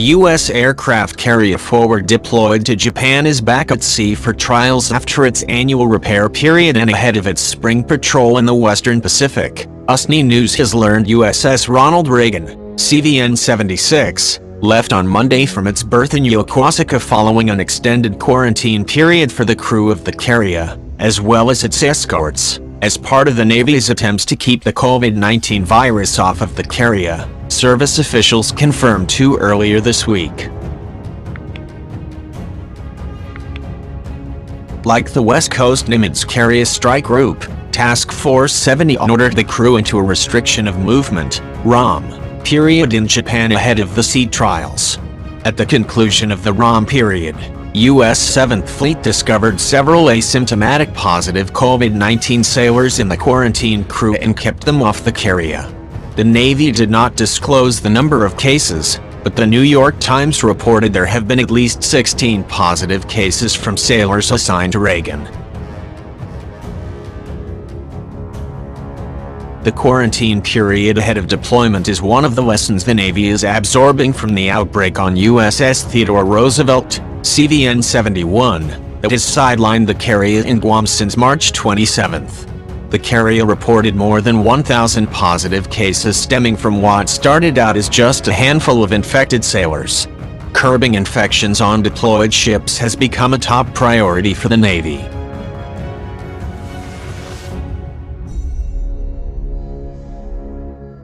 The U.S. aircraft carrier forward deployed to Japan is back at sea for trials after its annual repair period and ahead of its spring patrol in the Western Pacific. USNI News has learned USS Ronald Reagan, CVN-76, left on Monday from its berth in Yokosuka following an extended quarantine period for the crew of the carrier, as well as its escorts, as part of the Navy's attempts to keep the COVID-19 virus off of the carrier, service officials confirmed too earlier this week. Like the West Coast Nimitz Carrier Strike Group, Task Force 70 ordered the crew into a restriction of movement (ROM) period in Japan ahead of the sea trials. At the conclusion of the ROM period, U.S. 7th Fleet discovered several asymptomatic positive COVID-19 sailors in the quarantine crew and kept them off the carrier. The Navy did not disclose the number of cases, but the New York Times reported there have been at least 16 positive cases from sailors assigned to Reagan. The quarantine period ahead of deployment is one of the lessons the Navy is absorbing from the outbreak on USS Theodore Roosevelt, CVN-71, that has sidelined the carrier in Guam since March 27th. The carrier reported more than 1,000 positive cases stemming from what started out as just a handful of infected sailors. Curbing infections on deployed ships has become a top priority for the Navy.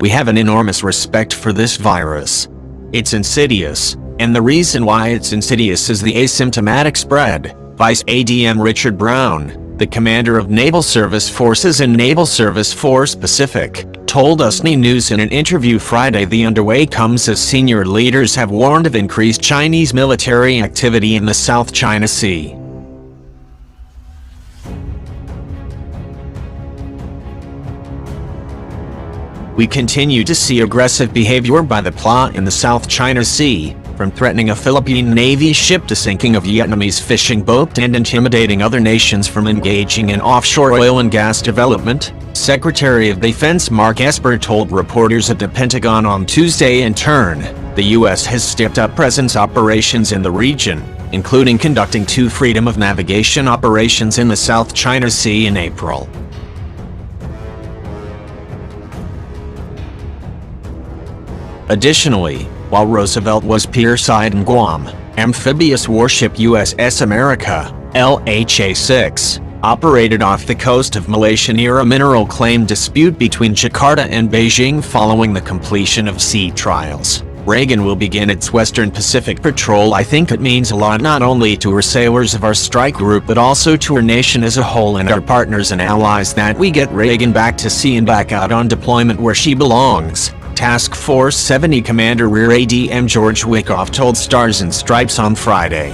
We have an enormous respect for this virus. It's insidious, and the reason why it's insidious is the asymptomatic spread, Vice ADM Richard Brown, the commander of Naval Service Forces in Naval Service Force Pacific, told USNI News in an interview Friday. The underway comes as senior leaders have warned of increased Chinese military activity in the South China Sea. We continue to see aggressive behavior by the PLA in the South China Sea, from threatening a Philippine Navy ship to sinking a Vietnamese fishing boat and intimidating other nations from engaging in offshore oil and gas development, Secretary of Defense Mark Esper told reporters at the Pentagon on Tuesday. In turn, the U.S. has stepped up presence operations in the region, including conducting 2 freedom of navigation operations in the South China Sea in April. Additionally, while Roosevelt was pierside in Guam, amphibious warship USS America, LHA-6, operated off the coast of Malaysia near a mineral claim dispute between Jakarta and Beijing following the completion of sea trials. Reagan will begin its Western Pacific patrol. I think it means a lot not only to our sailors of our strike group but also to our nation as a whole and our partners and allies that we get Reagan back to sea and back out on deployment where she belongs, Task Force 70 Commander Rear ADM George Wickoff told Stars and Stripes on Friday.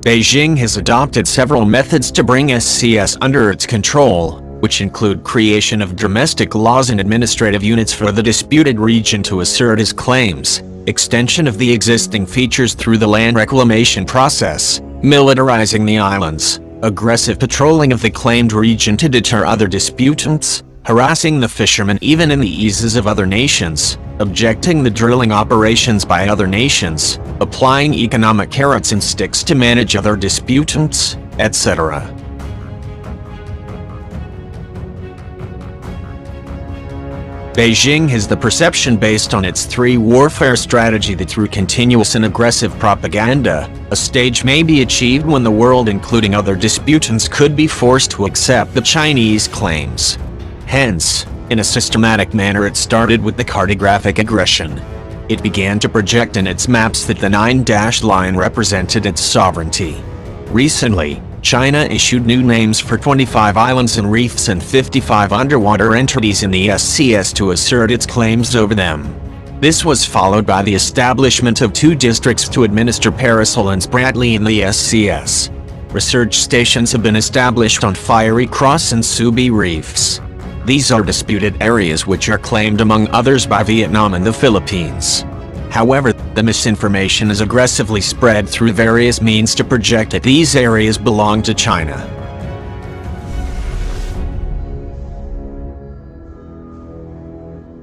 Beijing has adopted several methods to bring SCS under its control, which include creation of domestic laws and administrative units for the disputed region to assert its claims, extension of the existing features through the land reclamation process, militarizing the islands, aggressive patrolling of the claimed region to deter other disputants, harassing the fishermen even in the eases of other nations, objecting the drilling operations by other nations, applying economic carrots and sticks to manage other disputants, etc. Beijing has the perception based on its 3 warfare strategy that through continuous and aggressive propaganda, a stage may be achieved when the world, including other disputants, could be forced to accept the Chinese claims. Hence, in a systematic manner it started with the cartographic aggression. It began to project in its maps that the 9-dash line represented its sovereignty. Recently, China issued new names for 25 islands and reefs and 55 underwater entities in the SCS to assert its claims over them. This was followed by the establishment of 2 districts to administer Paracel and Spratly in the SCS. Research stations have been established on Fiery Cross and Subi reefs. These are disputed areas which are claimed among others by Vietnam and the Philippines. However, the misinformation is aggressively spread through various means to project that these areas belong to China.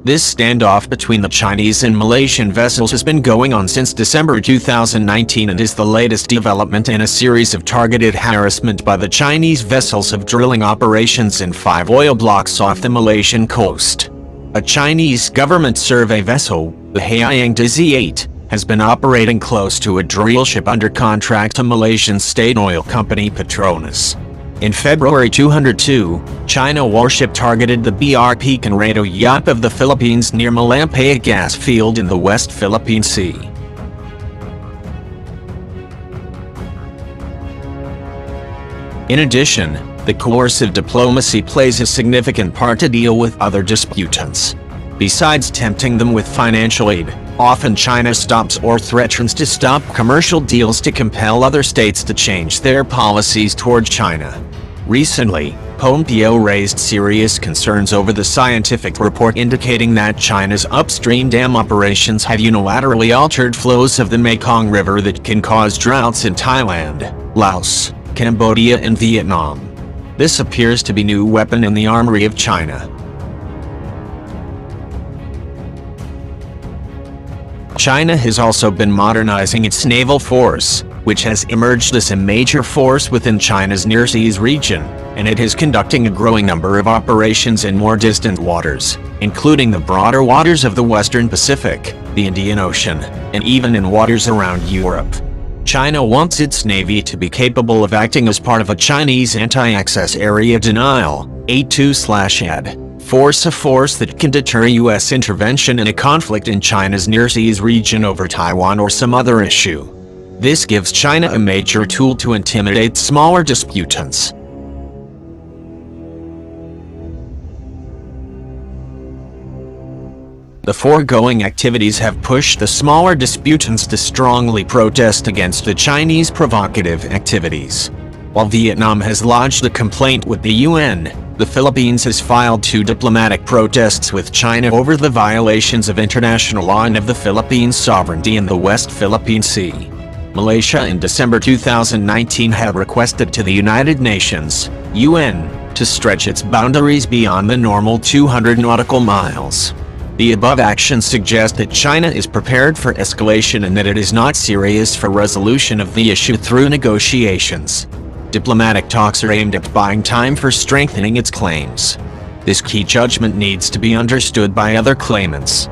This standoff between the Chinese and Malaysian vessels has been going on since December 2019 and is the latest development in a series of targeted harassment by the Chinese vessels of drilling operations in 5 oil blocks off the Malaysian coast. A Chinese government survey vessel, the Liaoning Z8, has been operating close to a drill ship under contract to Malaysian state oil company Petronas. In February 2002, China warship targeted the BRP Conrado yacht of the Philippines near Malampaya gas field in the West Philippine Sea. In addition, the coercive diplomacy plays a significant part to deal with other disputants. Besides tempting them with financial aid, often China stops or threatens to stop commercial deals to compel other states to change their policies toward China. Recently, Pacquiao raised serious concerns over the scientific report indicating that China's upstream dam operations have unilaterally altered flows of the Mekong River that can cause droughts in Thailand, Laos, Cambodia and Vietnam. This appears to be a new weapon in the armory of China. China has also been modernizing its naval force, which has emerged as a major force within China's near seas region, and it is conducting a growing number of operations in more distant waters, including the broader waters of the Western Pacific, the Indian Ocean, and even in waters around Europe. China wants its navy to be capable of acting as part of a Chinese anti-access area denial, A2/AD. Force, a force that can deter U.S. intervention in a conflict in China's near seas region over Taiwan or some other issue. This gives China a major tool to intimidate smaller disputants. The foregoing activities have pushed the smaller disputants to strongly protest against the Chinese provocative activities. While Vietnam has lodged a complaint with the UN, the Philippines has filed 2 diplomatic protests with China over the violations of international law and of the Philippines' sovereignty in the West Philippine Sea. Malaysia in December 2019 had requested to the United Nations, UN, to stretch its boundaries beyond the normal 200 nautical miles. The above actions suggest that China is prepared for escalation and that it is not serious for resolution of the issue through negotiations. Diplomatic talks are aimed at buying time for strengthening its claims. This key judgment needs to be understood by other claimants.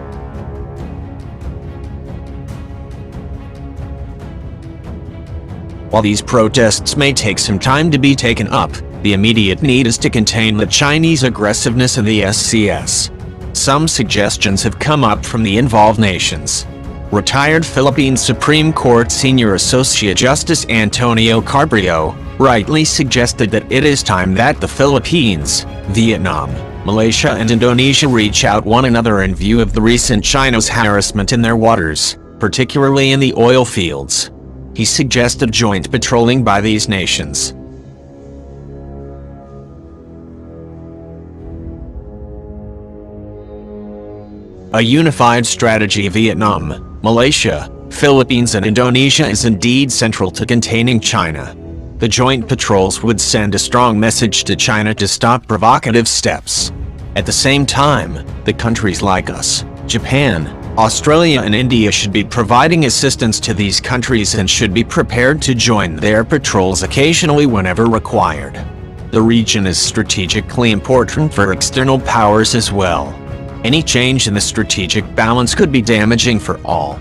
While these protests may take some time to be taken up, the immediate need is to contain the Chinese aggressiveness in the SCS. Some suggestions have come up from the involved nations. Retired Philippine Supreme Court Senior Associate Justice Antonio Carbrio rightly suggested that it is time that the Philippines, Vietnam, Malaysia and Indonesia reach out one another in view of the recent China's harassment in their waters, particularly in the oil fields. He suggested joint patrolling by these nations. A unified strategy of Vietnam, Malaysia, Philippines and Indonesia is indeed central to containing China. The joint patrols would send a strong message to China to stop provocative steps. At the same time, the countries like us, Japan, Australia and India should be providing assistance to these countries and should be prepared to join their patrols occasionally whenever required. The region is strategically important for external powers as well. Any change in the strategic balance could be damaging for all.